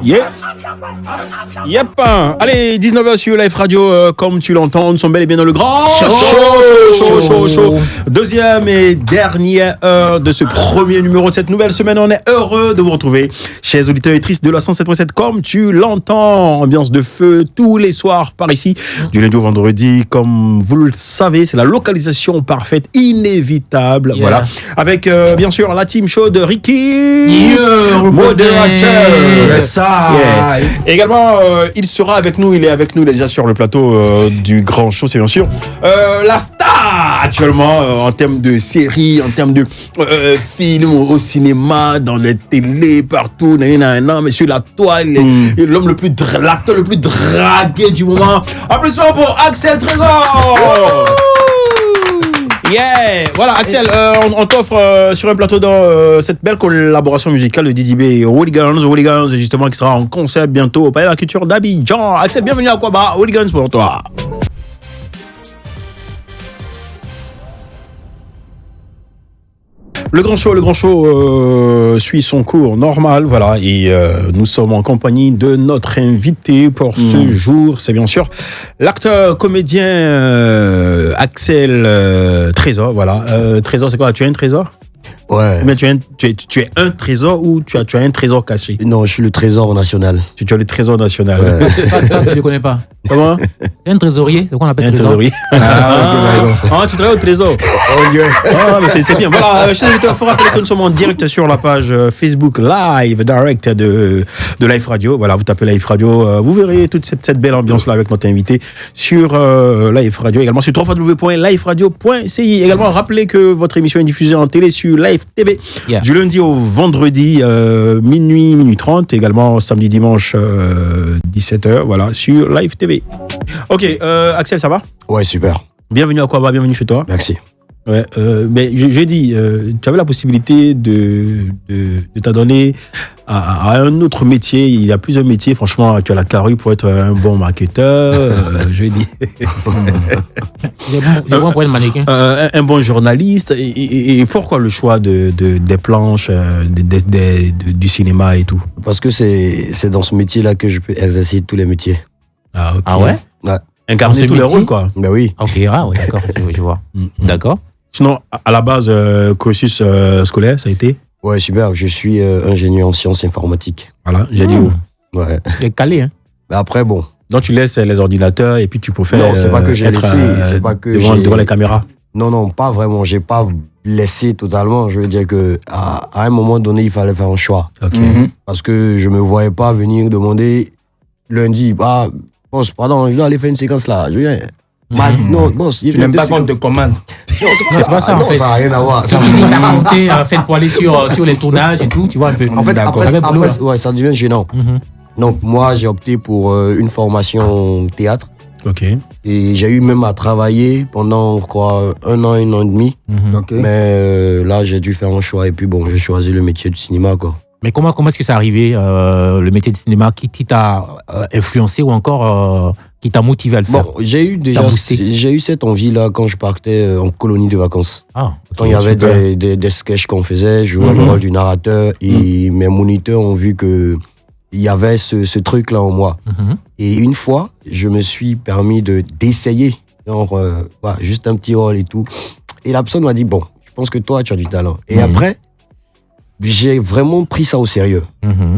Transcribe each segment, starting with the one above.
Yeah. Yep. Allez, 19h sur Live Radio, comme tu l'entends, nous sommes bel et bien dans le grand show. Deuxième et dernière heure de ce premier numéro de cette nouvelle semaine. On est heureux de vous retrouver, chers auditeurs et auditrices de la 107.7, comme tu l'entends. Ambiance de feu tous les soirs par ici, du lundi au vendredi. Comme vous le savez, c'est la localisation parfaite, inévitable. Yeah. Voilà. Avec, bien sûr, la team show de Ricky, modérateur. Yes, yeah. Également, il sera avec nous, il est avec nous déjà sur le plateau du grand show, c'est bien sûr la star actuellement en termes de séries, en termes de films au cinéma, dans les télés, partout. Mais sur la toile, l'homme l'acteur le plus dragué du moment. Applaudissements pour Axel Trésor. Yeah, voilà Axel, on t'offre sur un plateau dans cette belle collaboration musicale de Didi B et Hooligans justement qui sera en concert bientôt au Palais de la Culture d'Abidjan. Axel, bienvenue à Kwaba, Hooligans pour toi. Le grand show suit son cours normal, voilà, et nous sommes en compagnie de notre invité pour ce jour, c'est bien sûr l'acteur comédien Axel Trésor, voilà. Trésor, c'est quoi? Tu as un trésor? Ouais. Mais tu es un trésor ou tu as un trésor caché? Non, je suis le trésor national. Tu as le trésor national. Ouais. Tu ne le connais pas. Comment? C'est un trésorier, c'est quoi on appelle un trésorier. Tu travailles au trésor. Mais c'est bien. Voilà, chers auditeurs, il faut rappeler que nous sommes en direct sur la page Facebook Live Direct de Live Radio. Voilà, vous tapez Live Radio, vous verrez toute cette belle ambiance là avec notre invité sur Live Radio, également sur www.liveradio.ci. Également, rappelez que votre émission est diffusée en télé sur Live TV du lundi au vendredi minuit 30, également samedi dimanche 17h, voilà, sur Live TV. Ok, Axel, ça va? Ouais, super. Bienvenue à Kwaba, bienvenue chez toi. Merci. Ouais, mais j'ai dit, tu avais la possibilité de t'adonner à un autre métier. Il y a plusieurs métiers. Franchement, tu as la carrure pour être un bon marketeur. Je dis. Il est bon pour être mannequin. Un bon journaliste. Et pourquoi le choix des planches, du cinéma et tout? Parce que c'est dans ce métier-là que je peux exercer tous les métiers. Ah, ok. Ah ouais? Ouais. Incarner tous les rôles, quoi. Ben oui. Ok, ouais, d'accord, je vois. D'accord. Sinon, à la base, cursus scolaire, ça a été? Ouais, super. Je suis ingénieur en sciences informatiques. Voilà, j'ai dit où? Ouais. T'es calé, hein? Mais après, bon. Donc, tu laisses les ordinateurs et puis tu préfères. Non, c'est pas que j'ai laissé. C'est pas que devant les caméras. Non, pas vraiment. J'ai pas laissé totalement. Je veux dire que à un moment donné, il fallait faire un choix. Ok. Parce que je me voyais pas venir demander lundi, boss, pardon, je dois aller faire une séquence là. Je viens. Non, boss, tu n'aimes pas qu'on te commande. Non, c'est pas ça, en fait. Ça n'a rien à voir. Tu finis ta santé, fait pour aller sur les tournages et tout, tu vois un peu. En fait, après, ouais, ça devient gênant. Donc, moi, j'ai opté pour une formation théâtre. Ok. Et j'ai eu même à travailler pendant, quoi, un an et demi. Okay. Mais là, j'ai dû faire un choix. Et puis, bon, j'ai choisi le métier du cinéma, quoi. Mais comment est-ce que c'est arrivé, le métier de cinéma, qui t'a influencé ou encore qui t'a motivé à le faire? Bon, j'ai eu cette envie-là quand je partais en colonie de vacances. Ah, quand il y avait des sketchs qu'on faisait, je jouais le rôle du narrateur et mes moniteurs ont vu que il y avait ce truc-là en moi. Et une fois, je me suis permis d'essayer, genre, juste un petit rôle et tout. Et la personne m'a dit, bon, je pense que toi, tu as du talent. Et après, j'ai vraiment pris ça au sérieux.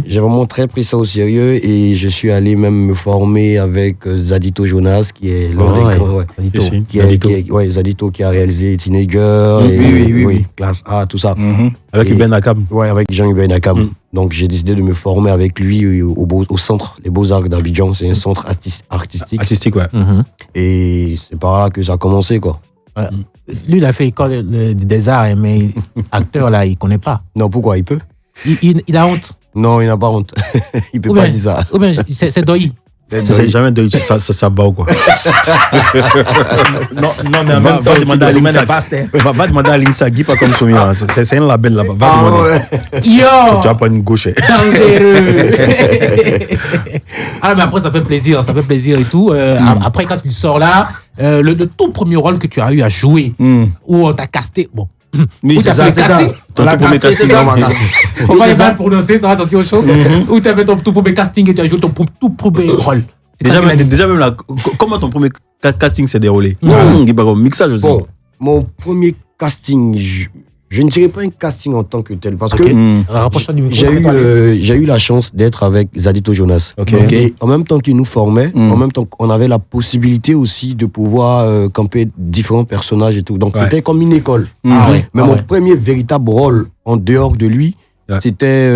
J'ai vraiment très pris ça au sérieux et je suis allé même me former avec Zadito Jonas, qui est Zadito qui a réalisé Teenager. Oui, Classe A, tout ça. Avec Hubert Nakam. Ouais, avec Jean-Hubert Nakam. Donc j'ai décidé de me former avec lui au centre, les Beaux-Arts d'Abidjan. C'est un centre artistique. Artistique, ouais. Et c'est par là que ça a commencé, quoi. Ouais. Lui, il a fait école des arts, mais acteur, là, il connaît pas. Non, pourquoi? Il peut? Il a honte. Non, il n'a pas honte. Il peut pas dire ça. Ou bien, c'est Doi. C'est jamais de ça va ou quoi? Non, mais en même temps, demander à Linsa vaste. Va demander à Linsa Guy, pas comme Soumia. C'est un label là-bas. Va demander. Yo! Tu vas prendre une gauche. Dangereux! Alors, mais après, ça fait plaisir et tout. Après, quand tu sors là, le tout premier rôle que tu as eu à jouer, où on t'a casté, bon, Oui, Ou c'est t'as ça, fait c'est le ça. casting. Ton tout premier casting, ça. On va pas le prononcer, ça va sortir autre chose. Ou tu as fait ton tout premier casting et tu as joué ton tout premier rôle. C'est Déjà, ça qu'il a dit. déjà même là, comment ton premier casting s'est déroulé? Mixage aussi. Bon, mon premier casting, je ne dirais pas un casting en tant que tel, parce Ok. que Rapproche-toi du micro. j'ai eu la chance d'être avec Zadito Jonas. Ok. Et en même temps qu'il nous formait, en même temps qu'on avait la possibilité aussi de pouvoir camper différents personnages et tout. Donc c'était comme une école. Ah ouais. Mais Ah mon ouais. premier véritable rôle en dehors de lui, Ouais. c'était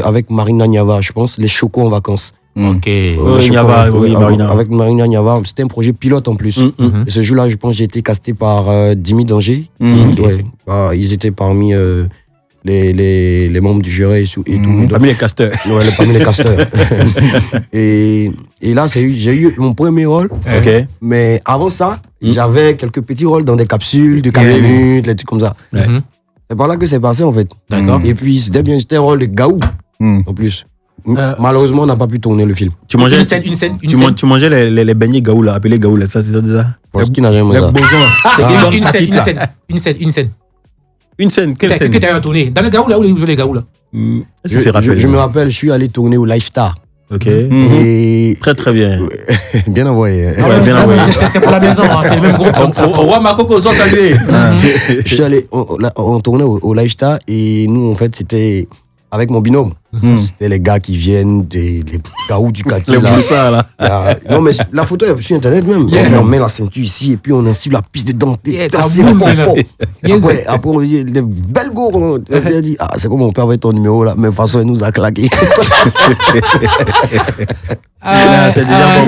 avec Marina Niava, je pense, Les Chocos en vacances. Ok. Les Niava, Chocos, oui, Marina. Avec Marina Niava, c'était un projet pilote en plus. Et ce jour-là, je pense que j'ai été casté par Dimi Danger. Ouais, ils étaient parmi les membres du jury et tout. Donc, Parmi les casteurs. ouais, parmi les casteurs. et là, j'ai eu mon premier rôle. Ok. Mais avant ça, j'avais quelques petits rôles dans des capsules de 4 minutes, des trucs comme ça. Ouais. C'est par là que c'est passé en fait. D'accord. Et puis c'était un rôle de Gaou en plus. Malheureusement, on n'a pas pu tourner le film. Tu mangeais, Une scène. tu mangeais les beignets gaou là, appelés gaou là, ça c'est ça déjà. Parce qu'il n'a jamais Les ça. bosons. Une scène. Une scène, quelle scène? Que tu as tourné. Dans le gaou là, où ils jouent les gaou là. Si c'est rappelé. Je me rappelle, je suis allé tourner au Lifestar. Ok. Et Très très bien. bien envoyé. Ouais, bien envoyé. C'est pour la maison, hein, c'est le même groupe. Donc ça Au roi Makoko, sans saluer. Je suis allé, on tournait au Lifestar et nous, en fait, c'était avec mon binôme. C'était les gars qui viennent des gaous du quartier. Le là. broussard là. Non, mais la photo est sur Internet même. Yeah. On met la ceinture ici et puis on insiste la piste dedans. Yeah, Ça, ça c'est boule, la là. pompe. Yes. Après, on dit, des belles gourdes. On a dit, c'est comme mon père avec ton numéro là. Mais de toute façon, il nous a claqué. C'est déjà bon.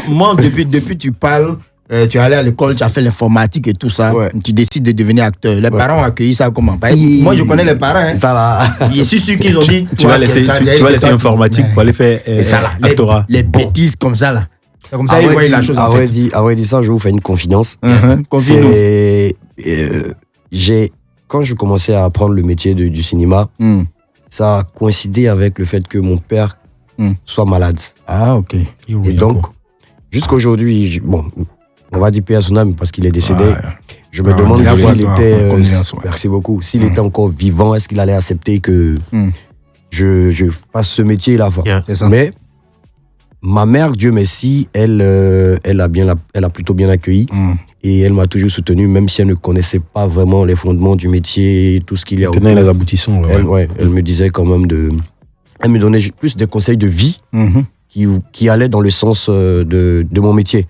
Mais moi, depuis tu parles, tu es allé à l'école, tu as fait l'informatique et tout ça, Ouais. tu décides de devenir acteur. Les parents ont accueilli ça comment? Moi, je connais les parents. Hein. Ça là. Je suis sûr qu'ils ont dit Tu vas laisser informatique pour aller faire Et ça là, actorat. les bêtises comme ça là. C'est comme ça qu'ils voient la chose en fait. À vrai dire ça, je vais vous faire une confidence. Confie-nous. Quand je commençais à apprendre le métier du cinéma, ça a coïncidé avec le fait que mon père soit malade. Ah, ok. Et donc, jusqu'aujourd'hui, bon, on va dire paix à son âme parce qu'il est décédé. Ouais. Je me demande désolé. s'il était, Condoléances, ouais. merci beaucoup, s'il était encore vivant, est-ce qu'il allait accepter que je fasse ce métier-là. Yeah. C'est ça. Mais ma mère, Dieu merci, elle a plutôt bien accueilli. Et elle m'a toujours soutenu, même si elle ne connaissait pas vraiment les fondements du métier, tout ce qu'il y a autour. Tenez les aboutissants. Elle me disait quand même elle me donnait plus des conseils de vie qui allaient dans le sens de mon métier.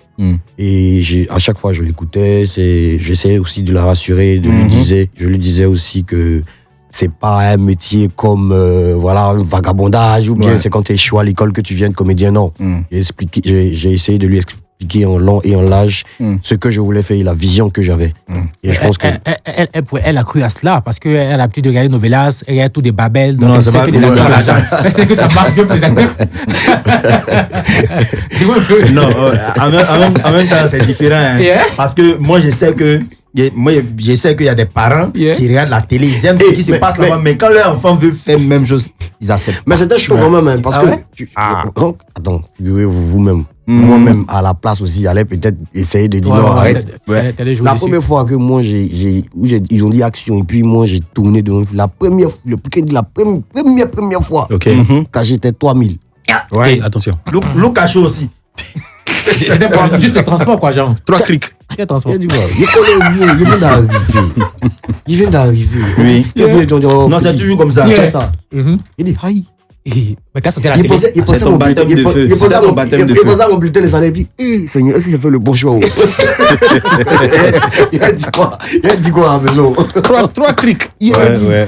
Et à chaque fois, je l'écoutais, j'essayais aussi de la rassurer, je lui disais aussi que c'est pas un métier comme voilà, un vagabondage ou bien c'est quand tu échoues à l'école que tu viens de comédien, non. J'ai essayé de lui expliquer en long et en large ce que je voulais faire et la vision que j'avais. Et je pense que Elle a cru à cela parce qu'elle a l'habitude de regarder Novelas, elle regarde tous des babels, donc Non, elle c'est sait pas- que les acteurs l'argent. Elle sait que ça marche bien pour les acteurs. Tu vois un peu? Non, en même temps, c'est différent. Hein. Yeah. Parce que moi, je sais qu'il y a des parents Yeah. qui regardent la télé, ils aiment ce qui se passe là-bas, mais quand leur enfant veut faire la même chose, ils acceptent. mais c'était chaud quand même, hein, parce Ah que ouais? donc, attends, figurez-vous vous-même. Moi-même, à la place aussi, j'allais peut-être essayer de dire non, arrête. T'allais jouer La dessus. première fois que moi, ils ont dit action, et puis moi, j'ai tourné devant la première fois, Ok. quand j'étais 3000. Ouais. Et attention. Lou Cachot aussi. C'était pour juste le transport, quoi, genre. 3 clics. Quel transport? Il dit quoi? Il connaît bien, il vient d'arriver. Il vient d'arriver. Oui. Il vient de dire, oh, Non, c'est petit, toujours comme ça. Yeah. c'est ça. Mhm. Il dit, aïe. Mais t'as sorti à la Il télé. posait C'est ton baptême de feu. Il posait C'est ton baptême de feu. mon bulletin de salaire, et puis, Seigneur, est-ce que j'ai fait le bon choix? Il a dit quoi? Il a dit quoi à la maison? 3 clics. Il a dit Ouais.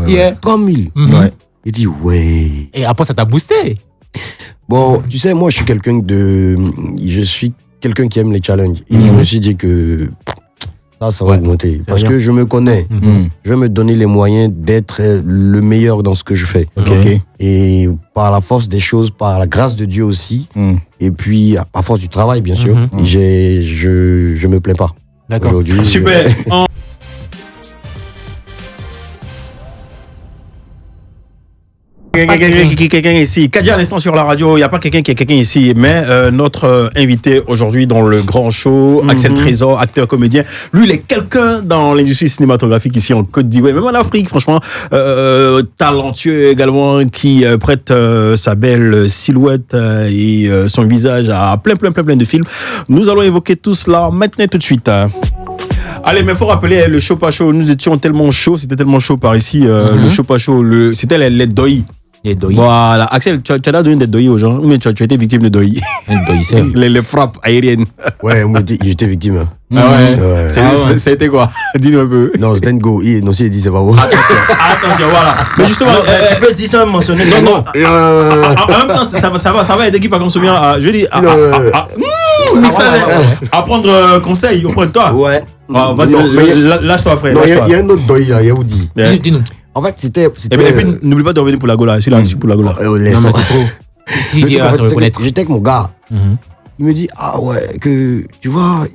Yeah. 3000. Ouais. Il dit, ouais. Et après, ça t'a boosté. Bon, tu sais, moi, je suis quelqu'un qui aime les challenges. Et je me suis dit que ça va augmenter. Parce bien. que je me connais. Je vais me donner les moyens d'être le meilleur dans ce que je fais. Ok. Et par la force des choses, par la grâce de Dieu aussi, et puis à force du travail, bien sûr, je me plains pas. D'accord. Aujourd'hui, Super. quelqu'un ici. Kadja à l'instant sur la radio, il n'y a pas quelqu'un qui est quelqu'un ici, mais notre invité aujourd'hui dans le grand show, Axel Trésor, acteur comédien, lui il est quelqu'un dans l'industrie cinématographique ici en Côte d'Ivoire, même en Afrique franchement, talentueux également, qui prête sa belle silhouette et son visage à plein de films. Nous allons évoquer tout cela maintenant tout de suite. Allez, mais il faut rappeler le show pas chaud. Nous étions tellement chauds, c'était tellement chaud par ici. Le show pas chaud, c'était les doi. Les doi. Voilà. Axel, tu as donné des doi aux gens ou bien tu as été victime de doi? Les frappes aériennes. Ouais, moi j'étais victime. Ah ouais. Ça a été quoi? Dis-nous un peu. Non, c'était une go. Non, si il dit c'est pas bon. Attention, voilà. Mais justement, tu peux dire ça, mentionner son nom. En même temps, ça va aider qui par consommer. Je dis, à prendre conseil auprès de toi. Ouais. Vas-y, lâche-toi, frère. Non, il y a un autre doi là, Yaoudi. Dis-nous. En fait, c'était. Et puis, n'oublie pas de revenir pour la Gola. Celui-là, je suis pour la Gola. Non, mais c'est trop. Si, il va se reconnaître. J'étais avec mon gars. Il me dit, ah ouais, que tu vois,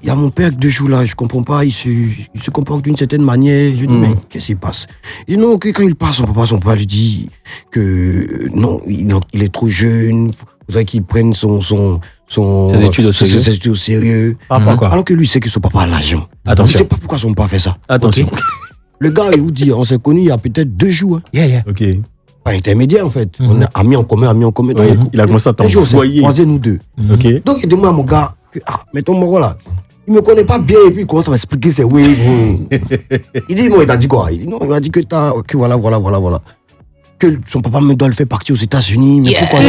il y a mon père qui 2 jours là, je comprends pas, il se comporte d'une certaine manière. Je dis, mais qu'est-ce qui se passe? Il dit, non, que quand il passe, son papa lui dit que non, il est trop jeune, faudrait qu'il prenne ses études au sérieux. Alors que lui sait que son papa a l'argent. Attention. Il sait pas pourquoi son papa fait ça. Attention. Okay. Le gars, il vous dit, on s'est connus il y a peut-être 2 jours. Yeah. Ok. Pas intermédiaire en fait. On est amis en commun. Ouais, il a commencé à t'envoyer. Croisé nous deux. Ok. Donc il demande à mon gars, mais ton moro là, il me connaît pas bien et puis il commence à m'expliquer c'est oui. Il dit, moi, il t'a dit quoi? Il dit, non, il m'a dit que voilà. Que son papa me doit le faire partir aux États-Unis. Mais pourquoi?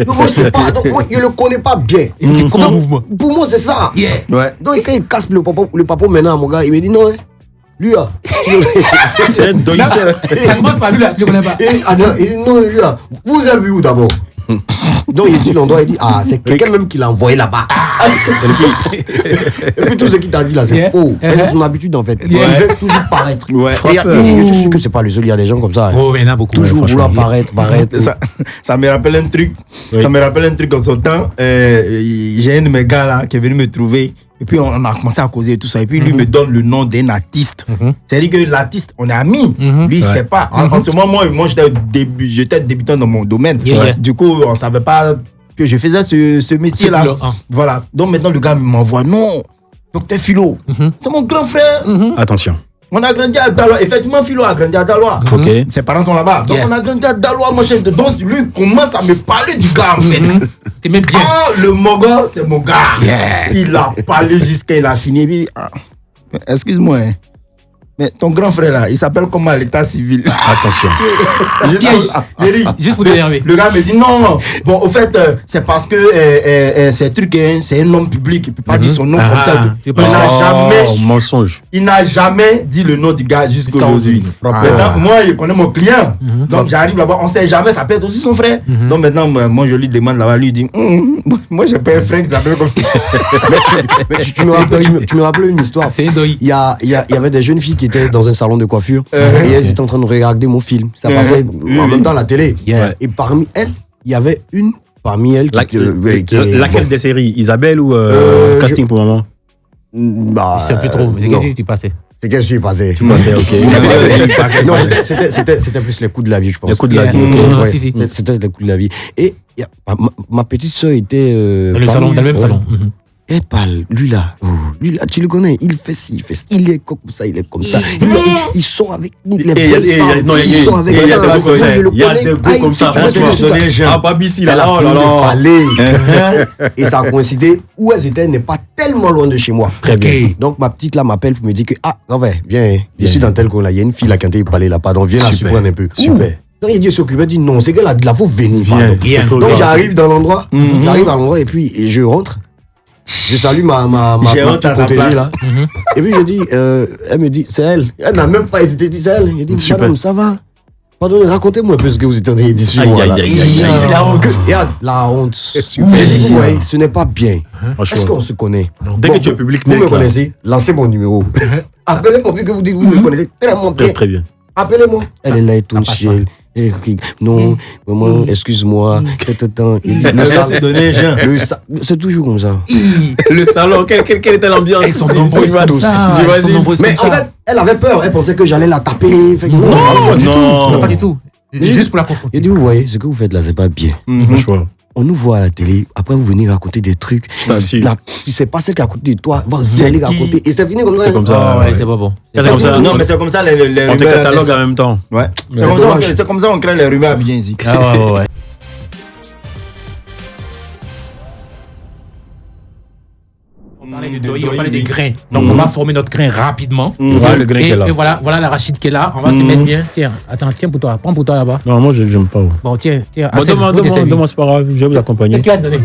Non, moi, je sais pas. Donc, moi, je le connais pas bien. Donc, pour moi, c'est ça. Ouais. Donc, quand il casse le papa maintenant à mon gars, il me dit non, lui là. C'est un doisseur. Ça commence par lui là, je le connais pas. Il dit non, lui là. Vous avez vu où d'abord? Donc il dit l'endroit, il dit c'est quelqu'un même qui l'a envoyé là-bas. Et puis tout ce qu'il t'a dit là, c'est faux. Mais c'est son habitude en fait. Il veut toujours paraître. Et je suis sûr que c'est pas le seul, il y a des gens comme ça. Oh, il y en a beaucoup. Toujours vouloir paraître. Ça me rappelle un truc. Ça me rappelle un truc en son temps. J'ai un de mes gars là qui est venu me trouver. Et puis on a commencé à causer tout ça. Et puis lui me donne le nom d'un artiste. C'est-à-dire que l'artiste, on est amis. Lui, il sait pas. En ce moment, moi j'étais débutant dans mon domaine. Du coup, on savait pas que je faisais ce métier-là. Voilà. Donc maintenant, le gars m'envoie, non, Docteur Philo, c'est mon grand frère. Attention. On a grandi à Daloa. Effectivement, Philo a grandi à Daloa. Okay. Ses parents sont là-bas. Donc, on a grandi à Daloa, mon chef. Donc, lui commence à me parler du gars, en fait. T'es même bien. Le Mogo, c'est mon gars. Il a parlé jusqu'à il a fini. Puis, excuse-moi, hein. Mais ton grand frère là, il s'appelle comment à l'état civil? Attention. Juste pour l'énerver. Le gars me dit non. Bon, au fait, c'est parce que c'est truc, c'est un homme public. Il peut pas dire son nom comme ça. Il n'a jamais. Mensonge. Il n'a jamais dit le nom du gars jusqu'à aujourd'hui. Maintenant, moi, je connais mon client. Donc, j'arrive là-bas, on sait jamais, ça peut être aussi son frère. Donc, maintenant, moi, je lui demande là-bas, lui dit moi, j'ai pas un frère qui s'appelle comme ça. Mais tu me rappelles une histoire. C'est un doi. Il y avait des jeunes filles qui étaient dans un salon de coiffure et elles étaient en train de regarder mon film. Ça passait en même temps à la télé. Et parmi elles, il y avait une parmi elles laquelle des séries? Isabelle ou casting pour le moment? Bah, je sais plus trop. Mais c'est qu'est-ce qui t'est passé? C'est qu'est-ce qui s'est passé? Tu passais, ok. Non, c'était plus les coups de la vie, je pense. Les coups de la vie. C'était les coups de la vie. Et ma petite soeur était dans le même salon. Elle parle, lui là, tu le connais, il fait ci, il fait ça, il est comme ça, il est comme ça. Ils sont avec les vieilles femmes, ils sont avec il y a des gars comme ça, franchement. Babici Elle là, a fini de parler. Et ça a coïncidé, où elles étaient n'est pas tellement loin de chez moi. Très bien. Donc ma petite là m'appelle pour me dire que, viens, je suis dans tel coin là, il y a une fille là qui a été parler là-bas, donc viens la surprendre un peu. Super. Donc il dit s'occuper, il dit non, c'est qu'elle a de la faut venir. Donc j'arrive dans l'endroit, j'arrive à l'endroit et puis je rentre. Je salue ma petite protégée là. Et puis je dis, elle me dit, c'est elle. Elle n'a même pas hésité, dit c'est elle. Je dis, madame, ça va? Pardon, racontez-moi un peu ce que vous êtes en train de dire sur moi là. Regarde, la honte. Elle dit, ouais, ce n'est pas bien. Est-ce qu'on se connaît? Dès que tu es public, vous me connaissez, lancez mon numéro. Appelez-moi, vu que vous dites, vous me connaissez tellement bien. Très bien. Appelez-moi. Elle est là, elle tourne sur elle. Non, maman, excuse-moi. C'est toujours comme ça. Le salon, quelle était l'ambiance? Ils sont nombreux comme ça. Mais en fait, elle avait peur. Elle pensait que j'allais la taper. Fait que non, pas du tout. Juste pour la confronter. Il dit, vous voyez, ce que vous faites là, c'est pas bien. Franchement. On nous voit à la télé, après vous venez raconter des trucs. Tu sais pas celle qui est à côté de toi, vous allez raconter. Et c'est fini comme ça. C'est comme ça. Ouais, c'est pas bon. C'est comme ça. Non, mais c'est comme ça les On te catalogue en même temps. Ouais. C'est comme ça on crée les rumeurs à Abidjan ici. Ah ouais. On parlait de deuil, on parlait des grains. Donc on va former notre grain rapidement. Voilà le grain qui est là. Et voilà l'arachide qui est là. On va se mettre bien. Tiens, attends, tiens pour toi. Prends pour toi là-bas. Non, moi, j'aime pas. Bon, tiens. Bon, demande-moi, c'est pas grave. Je vais vous accompagner. Tu vas te donner.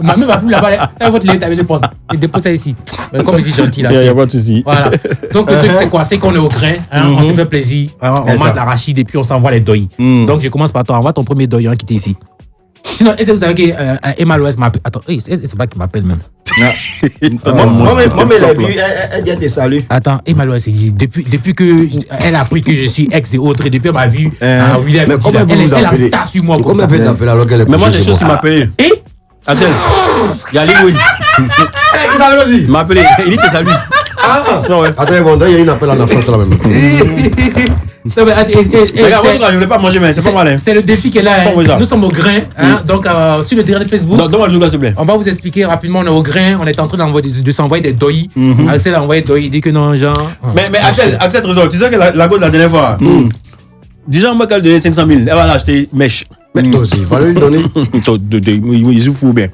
Ma mère va plus là-bas. Elle va te les prendre. Tu déposes ça ici. Comme ici, gentil là. Il n'y a pas de souci. Voilà. Donc le truc, c'est quoi? C'est qu'on est au grain. On se fait plaisir. On mange l'arachide et puis on s'envoie les deuils. Donc je commence par toi. Envoie ton premier deuil qui était ici. Sinon, est-ce que vous savez que Emma Loès m'appelle? Attends, c'est pas qu'il m'appelle même. Moi, elle a vu, elle dit à tes saluts. Attends, Emma Loès, depuis que elle a appris que je suis ex et autre, et depuis elle m'a vu, William, elle a tasse sur moi. Comment elle peut t'appeler alors qu'elle est Mais moi, j'ai des choses qui m'appelaient. Et Attends, il y a Lewin. Il m'a appelé. Il dit tes saluts. Attends, il y a une appel en absence là même. Regarde, je ne voulais pas manger, mais c'est pas mal. C'est le défi qu'elle a. Nous sommes au grain. Donc, sur le grain de Facebook, donne-moi le s'il te plaît. on va vous expliquer rapidement. On est au grain. On est en train de s'envoyer des deuils. Axel a envoyé des deuils. Il dit que non, genre. Mais Axel, raison. Tu sais que la goutte la dernière fois, déjà, moi, qu'elle donnait 500 000, elle va l'acheter mèche. Mais toi aussi, il fallait lui donner. Il se fout bien.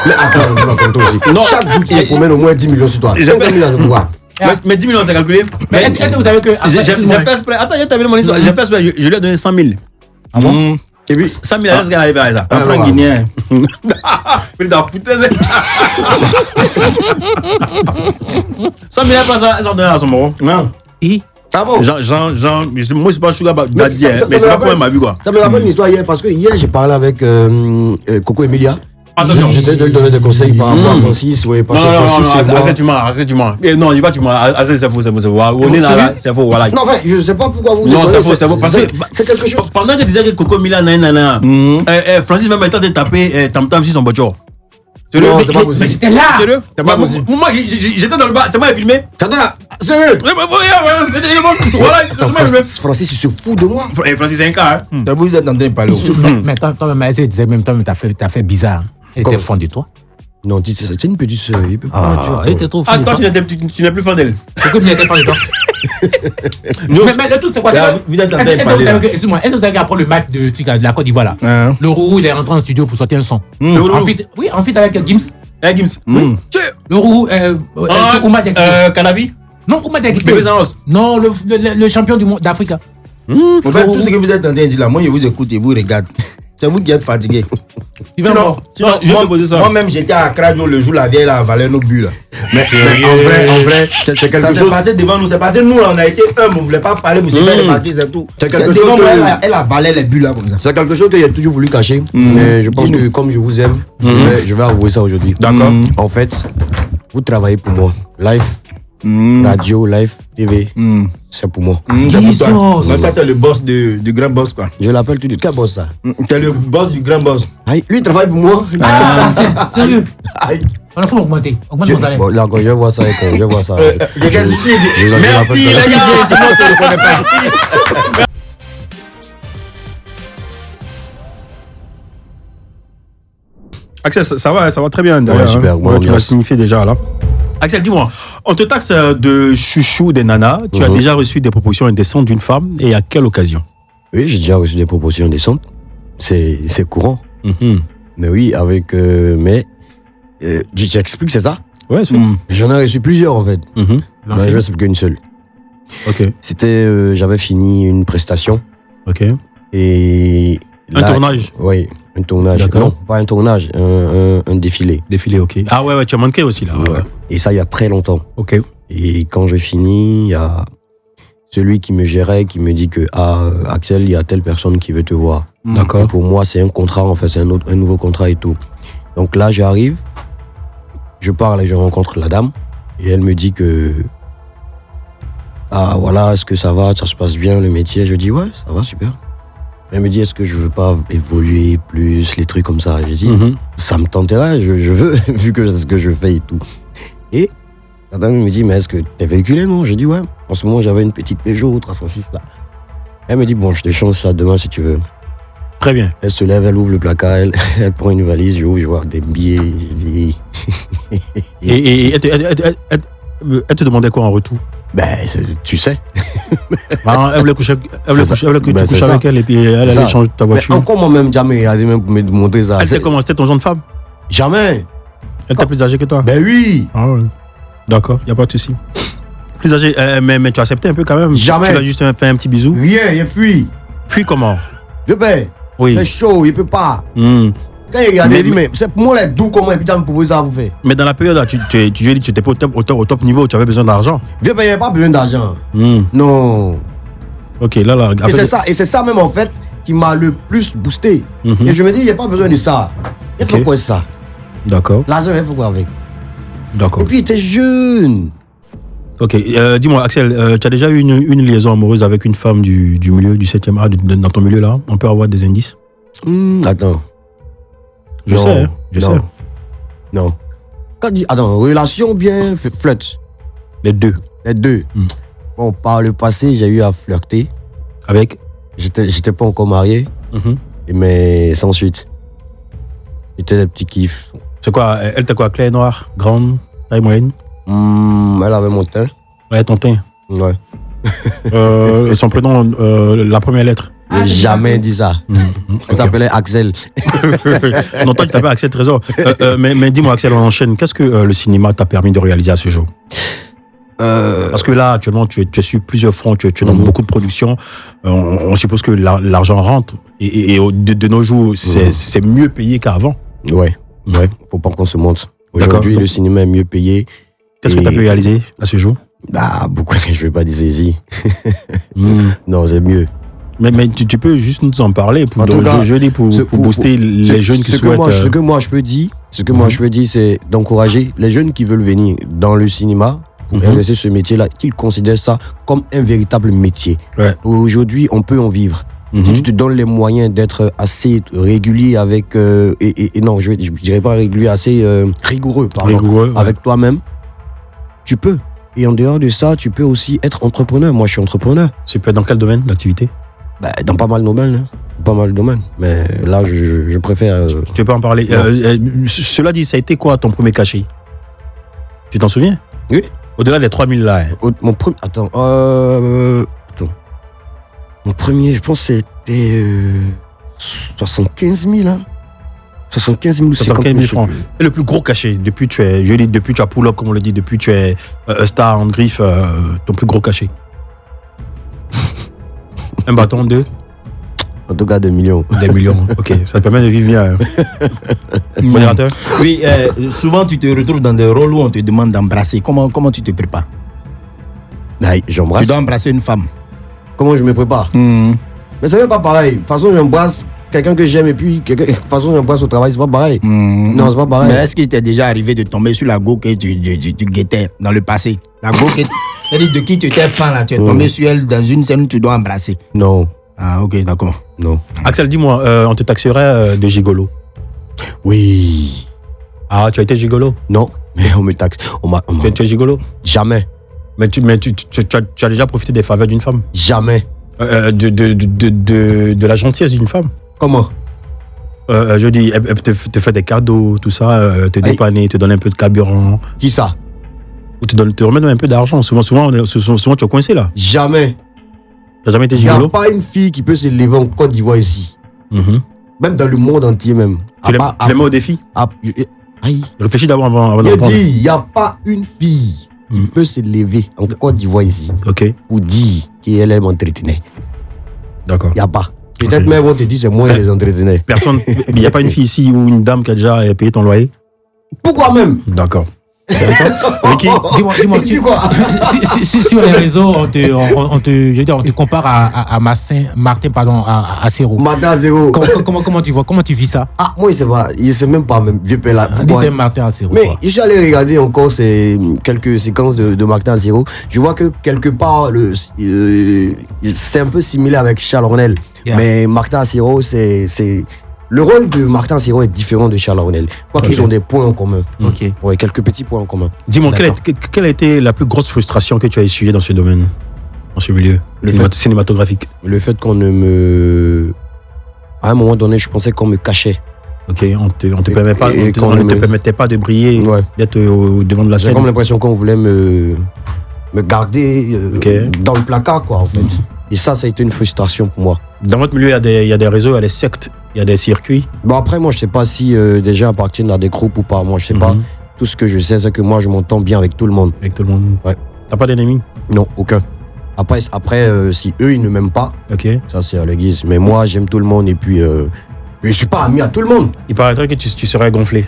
Mais attends, toi aussi. Non. Chaque jour, tu te promènes au moins 10 millions sur toi. 500 000, c'est pourquoi? Mais 10 millions, c'est calculé. Mais est-ce que vous savez que. J'ai fait exprès. Attends, j'ai terminé mon histoire. J'ai fait exprès. Je lui ai donné 100 000. Ah bon? Et puis 100 000, est-ce qu'elle arrive à ça? Un franc guinéen. Il doit foutre. 100 000, elle s'en donne à son mot. Non. Ah bon? Genre, moi, je suis pas sugar daddy, mais c'est pas pour ma vie, quoi. Ça me rappelle une histoire hier, parce que hier, j'ai parlé avec Coco Emilia. Attention. J'essaie de lui donner des conseils par rapport à Francis. Oui, parce que Francis, c'est moi. Assez, tu mens. Non, dis pas tu mens. Assez, c'est faux. On est là, c'est faux, voilà. Non, enfin, je sais pas pourquoi vous. Non, c'est faux. Parce que c'est quelque chose. Pendant que tu disais que Coco Mila, Francis même était en train de taper Tam-Tam sur son voiture. Sérieux? Non, c'est pas possible. J'étais là. Sérieux? C'est pas possible. Moi, j'étais dans le bar. C'est moi qui ai filmé. T'attends, sérieux? Voilà. Francis, il se fout de moi. Francis, c'est un cas. T'as vu, vous êtes en train de parler. Mais toi, mais elle disait même temps, mais t'as fait bizarre. Elle était fan de toi. Non, c'est une petite sœur. Elle était trop fan de toi, toi. tu n'es plus fan d'elle. Pourquoi tu n'étais fan de toi? Mais le tout, c'est quoi? Vous êtes en train de parler. Excuse-moi, est-ce que vous avez après le match de la Côte d'Ivoire là? Le Rourou, il est rentré en studio pour sortir un son. En fait, avec Gims. Gims. Le Rourou, Oumad Diakité. Kanavi? Non, Oumad Diakité. Bébé Zanos. Non, le champion du monde d'Afrique. En fait, tout ce que vous êtes en train de dire là, moi, je vous écoute et vous regarde. C'est vous qui êtes fatigué. Moi-même, j'étais à Kradio le jour la vieille a avalé nos bulles. Mais en vrai, c'est quelque chose. Ça s'est passé devant nous. C'est passé, nous, on a été on ne voulait pas parler pour se faire remarquer, c'est tout. C'est quelque chose que elle avalait les bulles là comme ça. C'est quelque chose que j'ai toujours voulu cacher. Mais je pense que comme je vous aime, je vais avouer ça aujourd'hui. D'accord. En fait, vous travaillez pour moi. Live, radio, live, TV, c'est pour moi. C'est pour toi. Mais toi, t'es le boss du grand boss, quoi. Je l'appelle tout de suite. Quel boss ça? T'es le boss du grand boss. Aïe, lui, il travaille pour moi. Sérieux? Aïe. On faut augmenter. Augmente mon salaire. Bon, là, je vois ça. Je vois ça. Merci, les gars. Sinon, tu ne connais pas. Axel, ça va très bien. Ouais, super. Ouais, tu l'as signifié déjà là. Axel, dis-moi, on te taxe de chouchou des nanas. Tu as déjà reçu des propositions indécentes d'une femme et à quelle occasion? Oui, j'ai déjà reçu des propositions indécentes. C'est courant. Mais oui, avec. J'explique, c'est ça? Ouais, c'est J'en ai reçu plusieurs en fait. Mais je ne sais qu'une seule. Ok. C'était. J'avais fini une prestation. Ok. Et. Un tournage? Oui, un tournage. D'accord. Non, pas un tournage, un défilé. Défilé, ok. Ah ouais, tu as manqué aussi là. Ouais. Et ça, il y a très longtemps. Ok. Et quand je finis, il y a celui qui me gérait qui me dit que Axel, il y a telle personne qui veut te voir. D'accord. Pour moi, c'est un contrat, en fait, c'est un nouveau contrat et tout. Donc là, j'arrive, je parle et je rencontre la dame. Et elle me dit que Ah, voilà, est-ce que ça va, ça se passe bien, le métier? Je dis, ouais, ça va, super. Elle me dit, est-ce que je veux pas évoluer plus, les trucs comme ça? J'ai dit, ça me tenterait, je veux, vu que c'est ce que je fais et tout. Et la dame me dit, mais est-ce que t'es véhiculé, non? J'ai dit, ouais. En ce moment, j'avais une petite Peugeot 306 là. Elle me dit, bon, je te change ça demain si tu veux. Très bien. Elle se lève, elle ouvre le placard, elle prend une valise, je vois des billets. Et elle te demandait quoi en retour? Ben, tu sais. Elle voulait coucher que tu couches avec elle et puis elle allait changer ta voiture. Mais encore moi-même, jamais, elle a même me montrer ça. Elle t'a comment? C'était ton genre de femme? Jamais. Elle était plus âgée que toi? Ben oui. Ah ouais. D'accord, il n'y a pas de souci. Plus âgée, mais tu as accepté un peu quand même? Jamais. Tu l'as juste fait un petit bisou? Rien, il fuit. Fuis comment? Je paie. Oui. C'est chaud, il peut pas. Quand il regarde, il dit, mais c'est pour moi, les doux, comment, et puis tu me proposes ça à vous faire. Mais dans la période là, tu lui as dit que tu n'étais pas au top niveau, tu avais besoin d'argent. Je paye, il n'y a pas besoin d'argent. Non. Ok, là. Et c'est ça même, en fait, qui m'a le plus boosté. Et je me dis, il n'y a pas besoin de ça. Il faut quoi ça? D'accord. L'argent, il faut quoi avec? D'accord. Et puis, tu es jeune. Ok, dis-moi, Axel, tu as déjà eu une liaison amoureuse avec une femme du milieu, du 7e art, dans ton milieu là? On peut avoir des indices? Attends. Je sais. Non. Attends, relation bien, flirt. Les deux. Bon, par le passé, j'ai eu à flirter. Avec? J'étais pas encore marié, mais sans suite. C'était des petits kiffs. C'est quoi? Elle était quoi? Claire, noire, grande, taille moyenne? Elle avait mon teint. Ouais, ton teint. Ouais. Et son prénom, la première lettre? J'ai jamais dit ça. Elle s'appelait Axel. Non, toi, tu t'appelles Axel Trésor. Mais dis-moi, Axel, on enchaîne. Qu'est-ce que le cinéma t'a permis de réaliser à ce jour? Parce que là, actuellement, tu es sur plusieurs fronts, tu es dans beaucoup de productions. On suppose que l'argent rentre. Et de nos jours, c'est mieux payé qu'avant. Ouais. Faut pas qu'on se montre. Aujourd'hui, le cinéma est mieux payé. Qu'est-ce que tu as pu réaliser à ce jour? Beaucoup, je vais pas dire ici. Non, c'est mieux. Mais tu peux juste nous en parler pour booster les jeunes qui souhaitent. Ce que moi je peux dire, c'est d'encourager les jeunes qui veulent venir dans le cinéma pour exercer ce métier-là, qu'ils considèrent ça comme un véritable métier. Ouais. Aujourd'hui, on peut en vivre. Si tu te donnes les moyens d'être assez régulier avec non, je dirais pas régulier, assez rigoureux, avec toi-même, tu peux. Et en dehors de ça, tu peux aussi être entrepreneur. Moi, je suis entrepreneur. Tu peux être dans quel domaine d'activité? Dans pas mal de domaines. Mais là, je préfère... Tu peux en parler. Cela dit, ça a été quoi ton premier cachet? Tu t'en souviens? Oui. Au-delà des 3000 là. Mon premier... Attends. Mon premier, je pense, c'était 75 000. Hein. 75 000 ou 50 000 francs. Et le plus gros cachet, depuis tu as pull-up, comme on le dit, depuis tu es star en griffe, ton plus gros cachet? Un bâton, 2? En tout cas, 2 millions. Des millions, ok. Ça te permet de vivre bien. Modérateur? Oui, souvent tu te retrouves dans des rôles où on te demande d'embrasser. Comment tu te prépares? J'embrasse. Tu dois embrasser une femme. Comment je me prépare? Mais c'est même pas pareil. De toute façon, j'embrasse quelqu'un que j'aime et puis de toute façon, j'embrasse au travail, c'est pas pareil. Non, c'est pas pareil. Mais est-ce qu'il t'est déjà arrivé de tomber sur la go que tu guettais dans le passé? La go de qui tu étais fan là, tu es tombé sur elle dans une scène où tu dois embrasser? Non. Ah, ok, d'accord. Non. Axel, dis-moi, on te taxerait de gigolo? Oui. Ah, tu as été gigolo? Non, mais on me taxe. Tu es gigolo? Jamais. Mais tu as déjà profité des faveurs d'une femme? Jamais. De la gentillesse d'une femme? Comment? Je dis, elle te fait des cadeaux, tout ça, te dépanner, te donne un peu de carburant. Qui ça? Ou te remet un peu d'argent. Souvent, tu es coincé là. Jamais. Tu n'as jamais été Il n'y gigolo? a pas une fille qui peut se lever en Côte d'Ivoire ici. Même dans le monde entier même. Tu les mets au défi? Réfléchis d'abord avant de répondre. Il n'y a pas une fille qui peut se lever en Côte d'Ivoire ici pour dire qu'elle aime m'entretenir. D'accord. Il n'y a pas. Peut-être même on te dit c'est moi qui les entretenais. Personne. Il n'y a pas une fille ici ou une dame qui a déjà payé ton loyer? Pourquoi même? D'accord. Dis-moi, Tu dis quoi? sur les réseaux, on te compare à Martin, pardon, à Zéro. Martin Zéro. Comment tu vis ça? Ah, moi, il sait même pas, même vieux père là. Dis Martin à Zéro. Mais je suis allé regarder encore quelques séquences de Martin Zéro. Je vois que quelque part, c'est un peu similaire avec Charles Ornel. Yeah. Mais Martin Zéro, c'est. Le rôle de Martin Zéro est différent de Charles Ornel. Quoique qu'ils ont des points en commun. Ok. Ouais, quelques petits points en commun. Dis-moi, quelle a été la plus grosse frustration que tu as essuyée dans ce domaine, dans ce milieu cinématographique? Le fait qu'on ne me. À un moment donné, je pensais qu'on me cachait. Ok, on te permet pas, Et on ne te permettait pas de briller, Ouais. d'être au devant de la J'ai scène. comme l'impression qu'on voulait me garder dans le placard, quoi, en fait. Et ça a été une frustration pour moi. Dans votre milieu, il y a des réseaux, il y a des sectes, il y a des circuits. Bon, après, moi, je sais pas si des gens appartiennent à des groupes ou pas. Moi, je sais pas. Tout ce que je sais, c'est que moi, je m'entends bien avec tout le monde. Avec tout le monde. Ouais. T'as pas d'ennemis? Non, aucun. Après si eux, ils ne m'aiment pas, Ok. ça, c'est à la guise. Mais moi, j'aime tout le monde et puis je suis pas ami à tout le monde. Il paraîtrait que tu serais gonflé.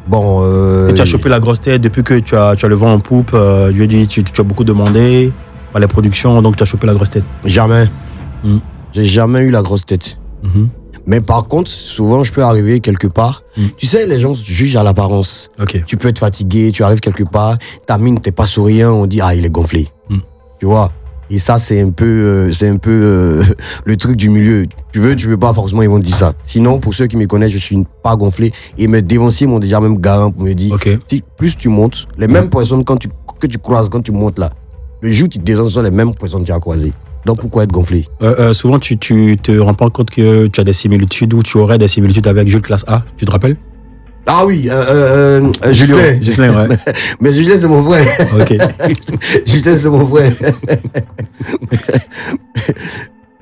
Bon. Et tu as chopé la grosse tête depuis que tu as le vent en poupe. Je lui ai dit, tu as beaucoup demandé par les productions, donc tu as chopé la grosse tête. Jamais. Mm. J'ai jamais eu la grosse tête. Mhm. Mais par contre, souvent, je peux arriver quelque part. Tu sais, les gens jugent à l'apparence. Ok. Tu peux être fatigué, tu arrives quelque part, ta mine, t'es pas souriant, on dit, ah, il est gonflé. Tu vois? Et ça, c'est un peu le truc du milieu. Tu veux pas, forcément, ils vont te dire ça. Sinon, pour ceux qui me connaissent, je suis pas gonflé. Et mes dévanciers m'ont déjà même garant pour me dire, Ok. si plus tu montes, les mêmes personnes que tu croises quand tu montes là, le jour où tu descends, ce sont les mêmes personnes que tu as croisées. Donc, pourquoi être gonflé? Souvent, tu te rends pas compte que tu as des similitudes ou tu aurais des similitudes avec Jules Classe A, tu te rappelles? Ah oui, Julien. Gislain, ouais. Mais Julien, c'est mon frère. Ok. Julien, c'est mon frère.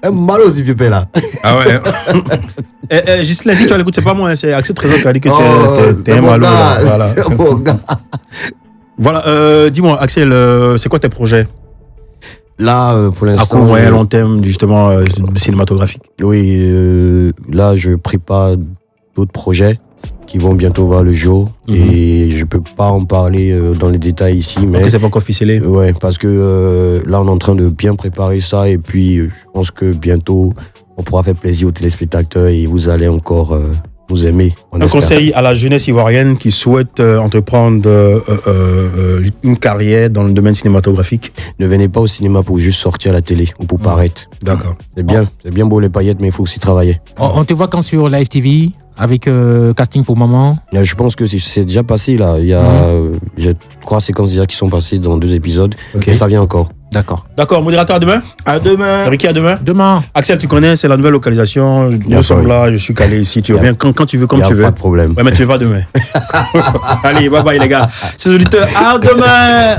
Un malo aussi, vieux père là. Ah ouais. Gislain, si tu as l'écoute, c'est pas moi, hein, c'est Axel Trésor qui a dit que t'es c'est un mon malo. gars, Voilà. c'est mon gars. Voilà, dis-moi, Axel, c'est quoi tes projets? Là, pour l'instant. À court, moyen, long terme, justement, cinématographique. Oui, là, je prépare d'autres projets qui vont bientôt voir le jour. Et je peux pas en parler dans les détails ici. Mais Ok, c'est pas encore ficelé. ouais, parce que là, on est en train de bien préparer ça. Et puis, je pense que bientôt, on pourra faire plaisir aux téléspectateurs et vous allez encore nous aimer. Un conseil à la jeunesse ivoirienne qui souhaite entreprendre une carrière dans le domaine cinématographique. Ne venez pas au cinéma pour juste sortir à la télé ou pour paraître. D'accord. C'est bien beau les paillettes, mais il faut aussi travailler. On te voit quand sur Live TV avec casting pour maman? Je pense que c'est déjà passé là. Il y a j'ai 3 séquences déjà qui sont passées dans 2 épisodes. Ok. Et ça vient encore. D'accord. D'accord, modérateur, à demain. À demain. Ricky, à demain. Demain. Axel, tu connais, c'est la nouvelle localisation. Nous sommes là, je suis calé ici. Tu reviens quand tu veux, comme Il y a tu veux. pas de problème. Ouais, mais tu vas demain. Allez, bye bye les gars. Chers auditeurs, à demain.